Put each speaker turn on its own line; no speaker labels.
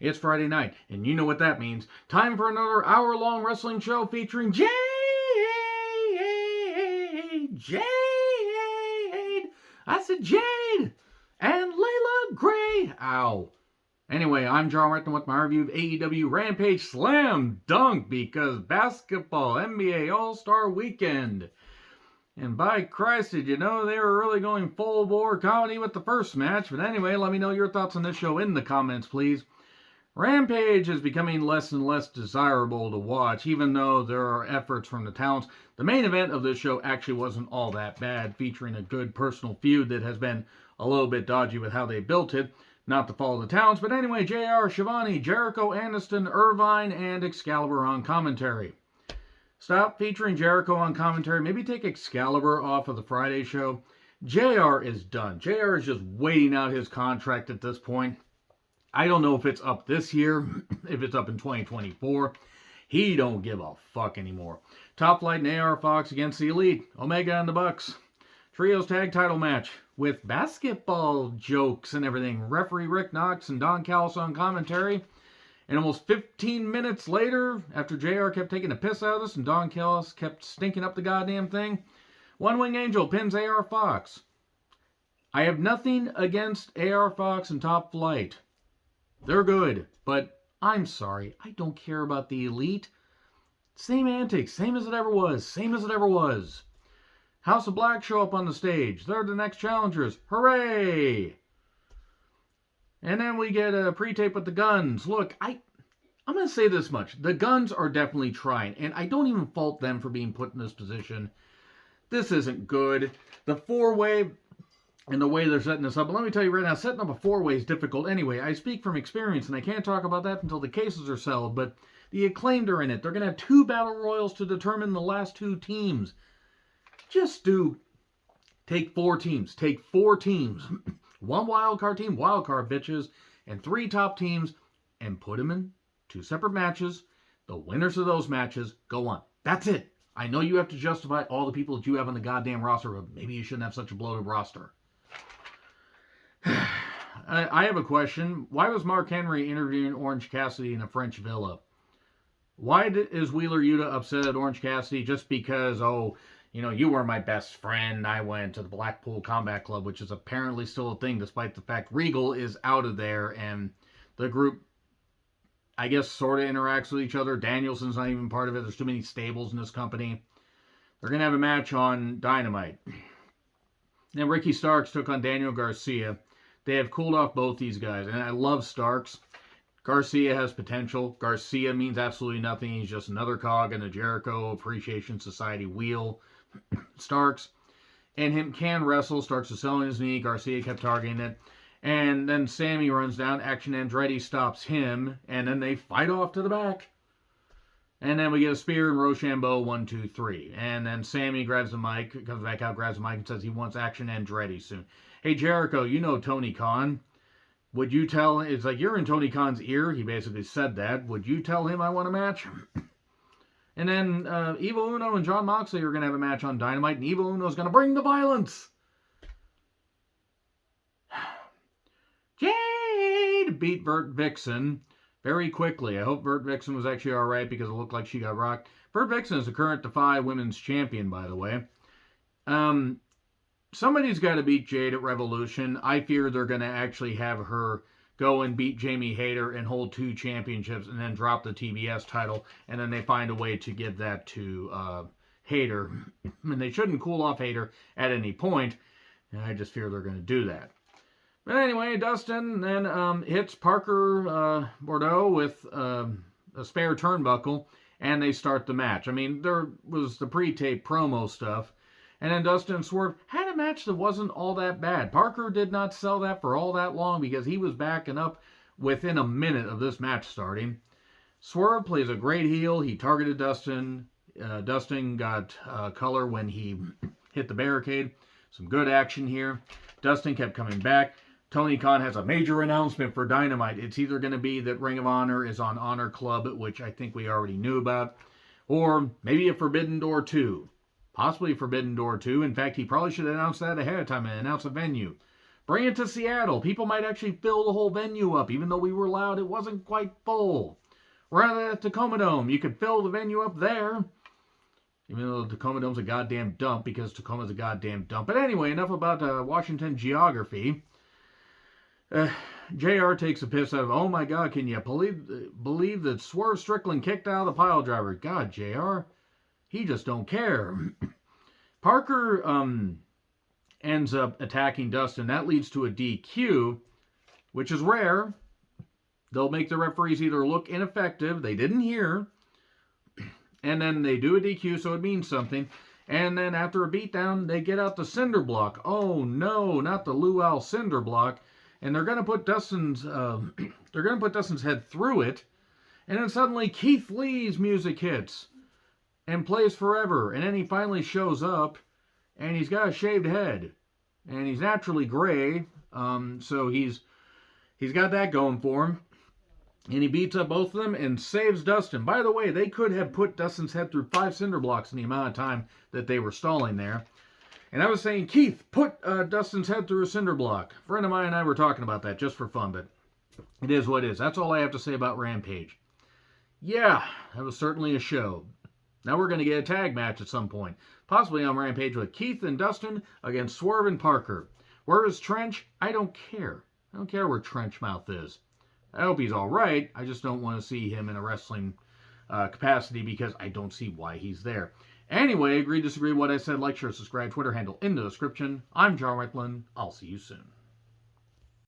It's Friday night, and you know what that means. Time for another hour-long wrestling show featuring Jade, I said Jade, and Layla Gray. Ow. Anyway, I'm John Retton with my review of AEW Rampage Slam Dunk because basketball NBA All-Star Weekend. And by Christ, did you know they were really going full bore comedy with the first match? But anyway, let me know your thoughts on this show in the comments, please. Rampage is becoming less and less desirable to watch, even though there are efforts from the talents. The main event of this show actually wasn't all that bad, featuring a good personal feud that has been a little bit dodgy with how they built it. Not to follow the talents, but anyway, JR, Shivani, Jericho, Aniston, Irvine, and Excalibur on commentary. Stop featuring Jericho on commentary. Maybe take Excalibur off of the Friday show. JR is done. JR is just waiting out his contract at this point. I don't know if it's up this year, if it's up in 2024. He don't give a fuck anymore. Top Flight and AR Fox against the Elite. Omega and the Bucks. Trios tag title match with basketball jokes and everything. Referee Rick Knox and Don Callis on commentary. And almost 15 minutes later, after JR kept taking a piss out of this and Don Callis kept stinking up the goddamn thing, One Wing Angel pins AR Fox. I have nothing against AR Fox and Top Flight. They're good, but I'm sorry, I don't care about the Elite. Same antics, same as it ever was, same as it ever was. House of Black show up on the stage. They're the next challengers. Hooray! And then we get a pre-tape with the Guns. Look, I'm going to say this much. The Guns are definitely trying, and I don't even fault them for being put in this position. This isn't good. The four-way and the way they're setting this up. But let me tell you right now, setting up a four-way is difficult anyway. I speak from experience, and I can't talk about that until the cases are settled, but the Acclaimed are in it. They're going to have 2 Battle Royals to determine the last 2 teams. Just take 4 teams. Take 4 teams. 1 wild card team, wild card bitches, and 3 top teams, and put them in 2 separate matches. The winners of those matches go on. That's it. I know you have to justify all the people that you have on the goddamn roster, but maybe you shouldn't have such a bloated roster. I have a question. Why was Mark Henry interviewing Orange Cassidy in a French villa? Why is Wheeler Yuta upset at Orange Cassidy just because, you were my best friend. I went to the Blackpool Combat Club, which is apparently still a thing, despite the fact Regal is out of there, and the group, I guess, sort of interacts with each other. Danielson's not even part of it. There's too many stables in this company. They're going to have a match on Dynamite. Then Ricky Starks took on Daniel Garcia. They have cooled off both these guys, and I love Starks. Garcia has potential. Garcia means absolutely nothing. He's just another cog in the Jericho Appreciation Society wheel. Starks and him can wrestle. Starks is selling his knee. Garcia kept targeting it. And then Sammy runs down. Action Andretti stops him. And then they fight off to the back. And then we get a spear and Rochambeau 1, 2, 3. And then Sammy grabs the mic, comes back out, grabs the mic, and says he wants Action Andretti soon. Hey, Jericho, you know Tony Khan. Would you tell, it's like you're in Tony Khan's ear. He basically said that. Would you tell him I want a match? And then Evil Uno and Jon Moxley are going to have a match on Dynamite, and Evil Uno is going to bring the violence. Jade beat Vert Vixen very quickly. I hope Vert Vixen was actually all right because it looked like she got rocked. Vert Vixen is the current Defy Women's Champion, by the way. Somebody's got to beat Jade at Revolution. I fear they're going to actually have her go and beat Jamie Hayter and hold 2 championships and then drop the TBS title, and then they find a way to give that to Hayter. And they shouldn't cool off Hayter at any point, and I just fear they're going to do that. But anyway, Dustin then hits Parker Bordeaux with a spare turnbuckle, and they start the match. I mean, there was the pre-tape promo stuff, and then Dustin and Swerve had a match that wasn't all that bad. Parker did not sell that for all that long because he was backing up within a minute of this match starting. Swerve plays a great heel. He targeted Dustin. Dustin got color when he hit the barricade. Some good action here. Dustin kept coming back. Tony Khan has a major announcement for Dynamite. It's either going to be that Ring of Honor is on Honor Club, which I think we already knew about, or maybe a Forbidden Door 2. Possibly Forbidden Door 2. In fact, he probably should announce that ahead of time and announce a venue. Bring it to Seattle. People might actually fill the whole venue up, even though we were loud, it wasn't quite full. Rather at Tacoma Dome, you could fill the venue up there. Even though the Tacoma Dome's a goddamn dump, because Tacoma's a goddamn dump. But anyway, enough about Washington geography. JR takes a piss out of, oh my God, can you believe that Swerve Strickland kicked out of the pile driver? God, JR, he just don't care. Parker ends up attacking Dustin. That leads to a DQ, which is rare. They'll make the referees either look ineffective, they didn't hear, and then they do a DQ, so it means something. And then after a beatdown, they get out the cinder block. Oh no, not the luau cinder block. And they're gonna put Dustin's head through it. And then suddenly Keith Lee's music hits and plays forever. And then he finally shows up, and he's got a shaved head, and he's naturally gray. So he's got that going for him. And he beats up both of them and saves Dustin. By the way, they could have put Dustin's head through 5 cinder blocks in the amount of time that they were stalling there. And I was saying, Keith, put Dustin's head through a cinder block. A friend of mine and I were talking about that just for fun, but it is what it is. That's all I have to say about Rampage. Yeah, that was certainly a show. Now we're going to get a tag match at some point. Possibly on Rampage with Keith and Dustin against Swerve and Parker. Where is Trench? I don't care. I don't care where Trenchmouth is. I hope he's all right. I just don't want to see him in a wrestling capacity because I don't see why he's there. Anyway, agree, disagree with what I said, like, share, subscribe, Twitter handle in the description. I'm John Reitland. I'll see you soon.